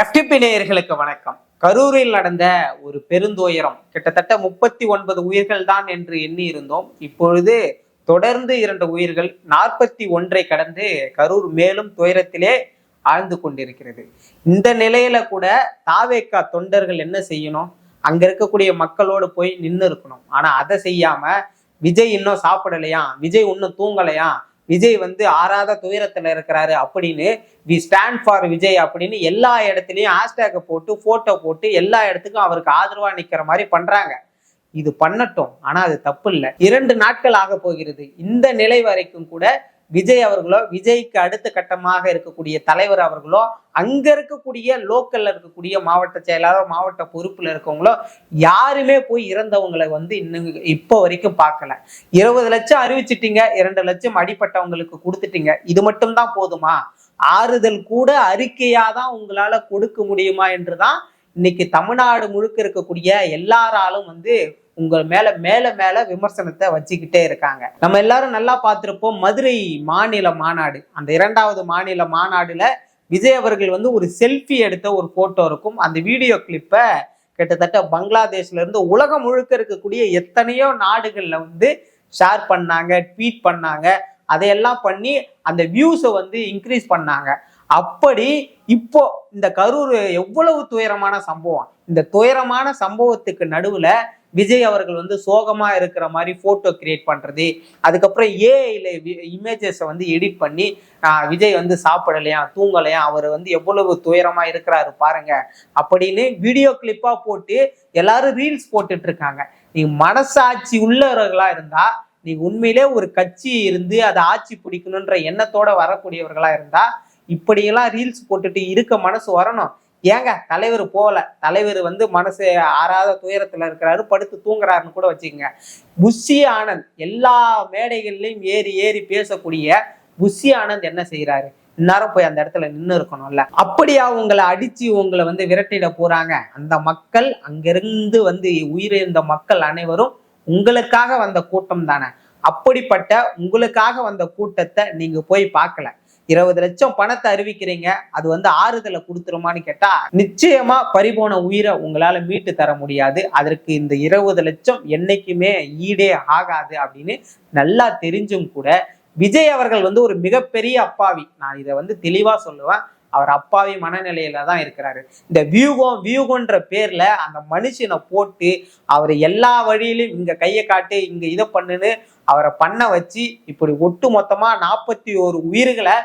FTP நேயர்களுக்கு வணக்கம். கரூரில் நடந்த ஒரு பெருந்துயரம், கிட்டத்தட்ட 39 உயிர்கள் தான் என்று எண்ணி இருந்தோம். இப்பொழுது தொடர்ந்து 2 உயிர்கள் 41 கடந்து கரூர் மேலும் துயரத்திலே ஆழ்ந்து கொண்டிருக்கிறது. இந்த நிலையில கூட தாவேகா தொண்டர்கள் என்ன செய்யணும்? அங்க இருக்கக்கூடிய மக்களோடு போய் நின்று இருக்கணும். ஆனா அதை செய்யாம விஜய் இன்னும் சாப்பிடலையா, விஜய் இன்னும் தூங்கலையா, விஜய் ஆறாத துயரத்துல இருக்கிறாரு அப்படின்னு வி ஸ்டாண்ட் ஃபார் விஜய் அப்படின்னு எல்லா இடத்துலயும் ஹேஷ்டேக் போட்டு போட்டோ போட்டு எல்லா இடத்துக்கும் அவருக்கு ஆதரவா நிக்கிற மாதிரி பண்றாங்க. இது பண்ணட்டும், ஆனா அது தப்பு இல்லை. 2 நாட்கள் ஆக போகிறது. இந்த நிலை வரைக்கும் கூட விஜய் அவர்களோ, விஜய்க்கு அடுத்த கட்டமாக இருக்கக்கூடிய தலைவர் அவர்களோ, அங்க இருக்கக்கூடிய லோக்கல்ல இருக்கக்கூடிய மாவட்ட செயலாளர், மாவட்ட பொறுப்புல இருக்கவங்களோ யாருமே போய் இறந்தவங்களை இன்னும் இப்போ வரைக்கும் பார்க்கல. 20 லட்சம் அறிவிச்சிட்டீங்க, 2 லட்சம் அடிப்பட்டவங்களுக்கு கொடுத்துட்டீங்க. இது மட்டும் தான் போதுமா? ஆறுதல் கூட அறிக்கையாதான் உங்களால கொடுக்க முடியுமா என்றுதான் இன்னைக்கு தமிழ்நாடு முழுக்க இருக்கக்கூடிய எல்லாராலும் உங்கள் மேல மேல மேல விமர்சனத்தை வச்சுக்கிட்டே இருக்காங்க. நம்ம எல்லாரும் நல்லா பார்த்திருப்போம். மதுரை மாநில மாநாடு, அந்த 2வது மாநில மாநாடுல விஜய் அவர்கள் ஒரு செல்ஃபி எடுத்த ஒரு போட்டோ இருக்கும். அந்த வீடியோ கிளிப்பை கிட்டத்தட்ட பங்களாதேஷ்ல இருந்து உலகம் முழுக்க இருக்கக்கூடிய எத்தனையோ நாடுகள்ல ஷேர் பண்ணாங்க, ட்வீட் பண்ணாங்க. அதையெல்லாம் பண்ணி அந்த வியூஸை இன்க்ரீஸ் பண்ணாங்க. அப்படி இப்போ இந்த கரூர் எவ்வளவு துயரமான சம்பவம். இந்த துயரமான சம்பவத்துக்கு நடுவுல விஜய் அவர்கள் சோகமா இருக்கிற மாதிரி போட்டோ கிரியேட் பண்றது, அதுக்கப்புறம் ஏஐல இமேஜஸை எடிட் பண்ணி விஜய் சாப்பிடலையா, தூங்கலையா, அவர் எவ்வளவு துயரமா இருக்கிறாரு பாருங்க அப்படின்னு வீடியோ கிளிப்பா போட்டு எல்லாரும் ரீல்ஸ் போட்டுட்டு இருக்காங்க. நீங்க மனசாட்சி உள்ளவர்களா இருந்தா, நீங்க உண்மையிலே ஒரு கட்சி இருந்து அதை ஆட்சி பிடிக்கணுன்ற எண்ணத்தோட வரக்கூடியவர்களா இருந்தா இப்படியெல்லாம் ரீல்ஸ் போட்டுட்டு இருக்க மனசு வரணும். ஏங்க தலைவர் போகல, தலைவர் மனசு ஆறாத துயரத்துல இருக்கிறாரு, படுத்து தூங்குறாருன்னு கூட வச்சுக்கோங்க. புஷி ஆனந்த் எல்லா மேடைகள்லையும் ஏறி ஏறி பேசக்கூடிய புஷி ஆனந்த் என்ன செய்யறாரு? இந்நேரம் போய் அந்த இடத்துல நின்று இருக்கணும்ல. அப்படியா உங்களை அடிச்சு உங்களை விரட்டிட போறாங்க? அந்த மக்கள் அங்கிருந்து உயிரிழந்த மக்கள் அனைவரும் உங்களுக்காக வந்த கூட்டம் தானே. அப்படிப்பட்ட உங்களுக்காக வந்த கூட்டத்தை நீங்க போய் பார்க்கல. 20 லட்சம் பணத்தை அறிவிக்கிறீங்க, அது ஆறுதலை கொடுத்துருமான்னு கேட்டா நிச்சயமா பறிபோன உயிரை உங்களால மீட்டு தர முடியாது. அதற்கு இந்த 20 லட்சம் என்னைக்குமே ஈடே ஆகாது அப்படின்னு நல்லா தெரிஞ்சும் கூட விஜய் அவர்கள் ஒரு மிகப்பெரிய அப்பாவி. நான் இதை தெளிவா சொல்லுவேன். அவர் அப்பாவி மனநிலையில தான் இருக்கிறாரு. இந்த வியூகம்ன்ற பேர்ல அந்த மனுஷனை போட்டு அவரை எல்லா வழியிலும் இங்க கையை காட்டு, இங்க இதை பண்ணுன்னு அவரை பண்ண வச்சு இப்படி ஒட்டு மொத்தமா 41 உயிர்களை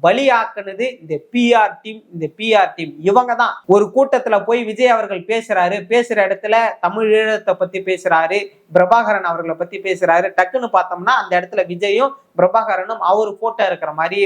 பலியாக்குனது இந்த பிஆர் டீம். இவங்க தான். ஒரு கூட்டத்துல போய் விஜய் அவர்கள் பேசுற இடத்துல தமிழ் ஈழத்தை பத்தி பேசுறாரு, பிரபாகரன் அவர்களை பத்தி பேசுறாரு. டக்குன்னு பார்த்தோம்னா அந்த இடத்துல விஜயும் பிரபாகரனும் அவரு போட்டோ இருக்கிற மாதிரி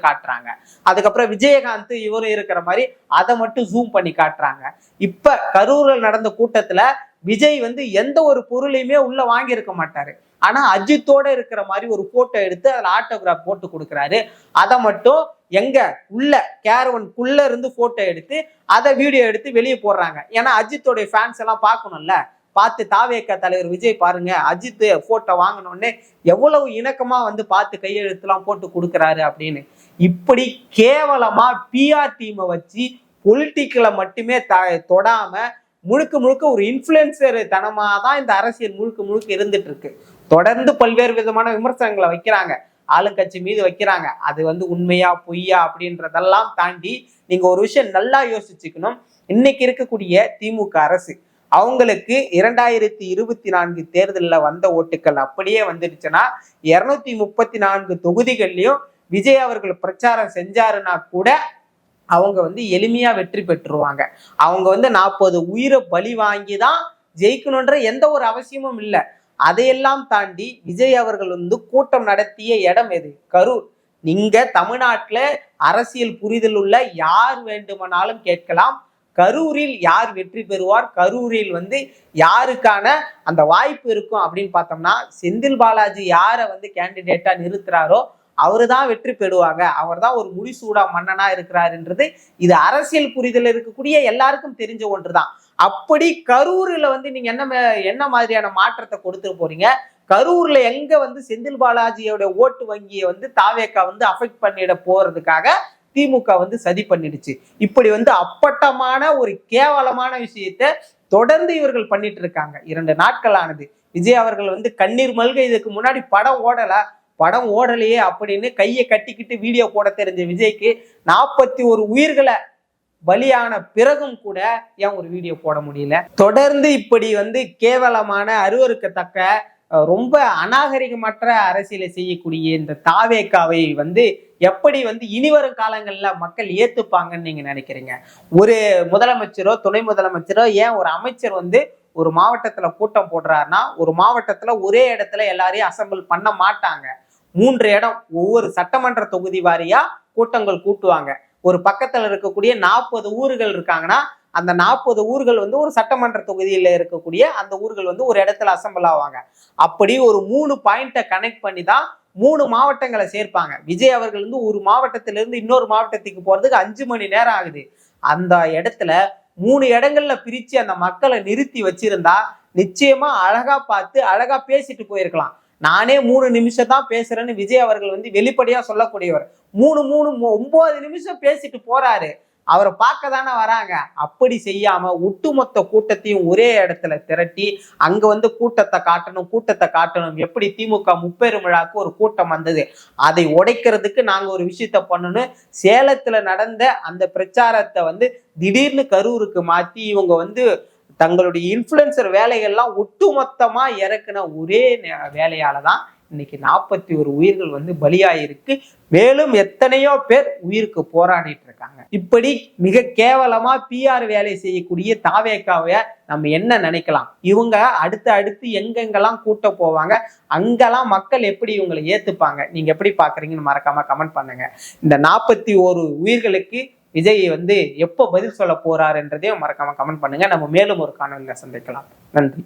காட்டுறாங்க. அதுக்கப்புறம் விஜயகாந்த் இவரும் இருக்கிற மாதிரி அதை மட்டும் ஜூம் பண்ணி காட்டுறாங்க. இப்ப கரூரில் நடந்த கூட்டத்துல விஜய் எந்த ஒரு பொருளையுமே உள்ள வாங்கி இருக்க மாட்டாரு. ஆனா அஜித்தோட இருக்கிற மாதிரி ஒரு போட்டோ எடுத்து அதுல ஆட்டோகிராஃப் போட்டு கொடுக்குறாரு. அதை மட்டும் எங்க உள்ள கேரவனுக்குள்ள இருந்து போட்டோ எடுத்து அதை வீடியோ எடுத்து வெளியே போடுறாங்க. ஏன்னா அஜித்தோடைய ஃபேன்ஸ் எல்லாம் பார்க்கணும்ல. பார்த்து தாவேகா தலைவர் விஜய் பாருங்க, அஜித் போட்டோ வாங்கினோடனே எவ்வளவு இணக்கமா பார்த்து கையெழுத்துலாம் போட்டு கொடுக்குறாரு அப்படின்னு. இப்படி கேவலமா பிஆர் டீமை வச்சு பொலிட்டிக்கலை மட்டுமே தொடாம முழுக்க முழுக்க ஒரு இன்ஃப்ளூயன்சர் தனமா தான் இந்த அரசியல் முழுக்க முழுக்க இருந்துட்டு இருக்கு. தொடர்ந்து பல்வேறு விதமான விமர்சனங்களை வைக்கிறாங்க, ஆளுங்கட்சி மீது வைக்கிறாங்க. அது உண்மையா பொய்யா அப்படின்றதெல்லாம் தாண்டி நீங்க ஒரு விஷயம் நல்லா யோசிச்சுக்கணும். இன்னைக்கு இருக்கக்கூடிய திமுக அரசு அவங்களுக்கு 2024 தேர்தலில் வந்த ஓட்டுக்கள் அப்படியே வந்துடுச்சுன்னா 234 தொகுதிகள்லயும் விஜய் அவர்கள் பிரச்சாரம் செஞ்சாருன்னா கூட அவங்க எளிமையா வெற்றி பெற்றுருவாங்க. அவங்க 40 உயிரை பலி வாங்கிதான் ஜெயிக்கணும்ன்ற எந்த ஒரு அவசியமும் இல்லை. அதையெல்லாம் தாண்டி விஜய் அவர்கள் கூட்டம் நடத்திய இடம் எது? கரூர். நீங்க தமிழ்நாட்டுல அரசியல் புரிதல் உள்ள யார் வேண்டுமானாலும் கேட்கலாம். கரூரில் யார் வெற்றி பெறுவார், கரூரில் யாருக்கான அந்த வாய்ப்பு இருக்கும் அப்படின்னு பார்த்தோம்னா செந்தில் பாலாஜி யாரை கேண்டிடேட்டா நிறுத்துறாரோ அவரு தான் வெற்றி பெறுவாங்க. அவர் தான் ஒரு முடிசூடா மன்னனா இருக்கிறாருன்றது இது அரசியல் புரிதல் இருக்கக்கூடிய எல்லாருக்கும் தெரிஞ்ச ஒன்றுதான். அப்படி கரூர்ல நீங்க என்ன மாதிரியான மாற்றத்தை கொடுத்துட்டு போறீங்க? கரூர்ல எங்க செந்தில் பாலாஜியோட ஓட்டு வங்கியை தாவேக்கா அஃபெக்ட் பண்ணிட போறதுக்காக திமுக வந்து சதி பண்ணிடுச்சு. இப்படி வந்து அப்பட்டமான ஒரு கேவலமான விஷயத்த தொடர்ந்து இவர்கள் பண்ணிட்டு இருக்காங்க. 2 நாட்கள் ஆனது. விஜய் அவர்கள் வந்து கண்ணீர் மல்க இதுக்கு முன்னாடி படம் ஓடலையே அப்படின்னு கையை கட்டிக்கிட்டு வீடியோ போட தெரிஞ்ச விஜய்க்கு 41 உயிர்களை பலியான பிறகும் கூட ஏன் ஒரு வீடியோ போட முடியல? தொடர்ந்து இப்படி வந்து கேவலமான அருவருக்கத்தக்க ரொம்ப அநாகரிகமற்ற அரசியலை செய்யக்கூடிய இந்த தாவேக்காவை வந்து எப்படி வந்து இனிவரும் காலங்கள்ல மக்கள் ஏத்துப்பாங்கன்னு நீங்க நினைக்கிறீங்க? ஒரு முதலமைச்சரோ துணை முதலமைச்சரோ ஏன் ஒரு அமைச்சர் வந்து ஒரு மாவட்டத்துல கூட்டம் போடுறாருன்னா ஒரு மாவட்டத்துல ஒரே இடத்துல எல்லாரையும் அசம்பிள் பண்ண மாட்டாங்க. 3 இடம் ஒவ்வொரு சட்டமன்ற தொகுதி வாரியா கூட்டங்கள் கூட்டுவாங்க. ஒரு பக்கத்துல இருக்கக்கூடிய 40 ஊர்கள் இருக்காங்கன்னா அந்த 40 ஊர்கள் வந்து ஒரு சட்டமன்ற தொகுதியில இருக்கக்கூடிய அந்த ஊர்கள் வந்து ஒரு இடத்துல அசம்பிள் ஆவாங்க. அப்படி ஒரு 3 பாயிண்ட்டை கனெக்ட் பண்ணி தான் 3 மாவட்டங்களை சேர்ப்பாங்க. விஜய் அவர்கள் வந்து ஒரு மாவட்டத்திலிருந்து இன்னொரு மாவட்டத்துக்கு போறதுக்கு 5 மணி நேரம் ஆகுது. அந்த இடத்துல 3 இடங்கள்ல பிரிச்சு அந்த மக்களை நிறுத்தி வச்சிருந்தா நிச்சயமா அழகா பார்த்து அழகா பேசிட்டு போயிருக்கலாம். நானே 3 நிமிஷம் தான் பேசுறேன்னு விஜய் அவர்கள் வந்து வெளிப்படையா சொல்லக்கூடியவர். 9 நிமிஷம் பேசிட்டு போறாரு. அவரை பார்க்க தானே வராங்க. அப்படி செய்யாம ஒட்டுமொத்த கூட்டத்தையும் ஒரே இடத்துல திரட்டி அங்க வந்து கூட்டத்தை காட்டணும். எப்படி திமுக முப்பெரும் விழாக்கு ஒரு கூட்டம் வந்தது, அதை உடைக்கிறதுக்கு நாங்க ஒரு விஷயத்த பண்ணணும். சேலத்துல நடந்த அந்த பிரச்சாரத்தை வந்து திடீர்னு கரூருக்கு மாத்தி இவங்க வந்து தங்களுடைய இன்ஃப்ளூயன்சர் வேலைகள்லாம் ஒட்டுமொத்தமா இறக்குன ஒரே வேலையாலதான் இன்னைக்கு 41 உயிர்கள் வந்து பலியாயிருக்கு. மேலும் எத்தனையோ பேர் உயிருக்கு போராடிட்டு இருக்காங்க. இப்படி மிக கேவலமா பிஆர் வேலை செய்யக்கூடிய தாவேக்காவை நம்ம என்ன நினைக்கலாம்? இவங்க அடுத்து எங்கெங்கெல்லாம் கூட்ட போவாங்க, அங்கெல்லாம் மக்கள் எப்படி இவங்களை ஏத்துப்பாங்க? நீங்க எப்படி பாக்குறீங்கன்னு மறக்காம கமெண்ட் பண்ணுங்க. இந்த 41 உயிர்களுக்கு விஜய் வந்து எப்போ பதில் சொல்ல போறாருன்றதையும் மறக்காம கமெண்ட் பண்ணுங்க. நம்ம மேலும் ஒரு காணொலியில சந்திக்கலாம். நன்றி.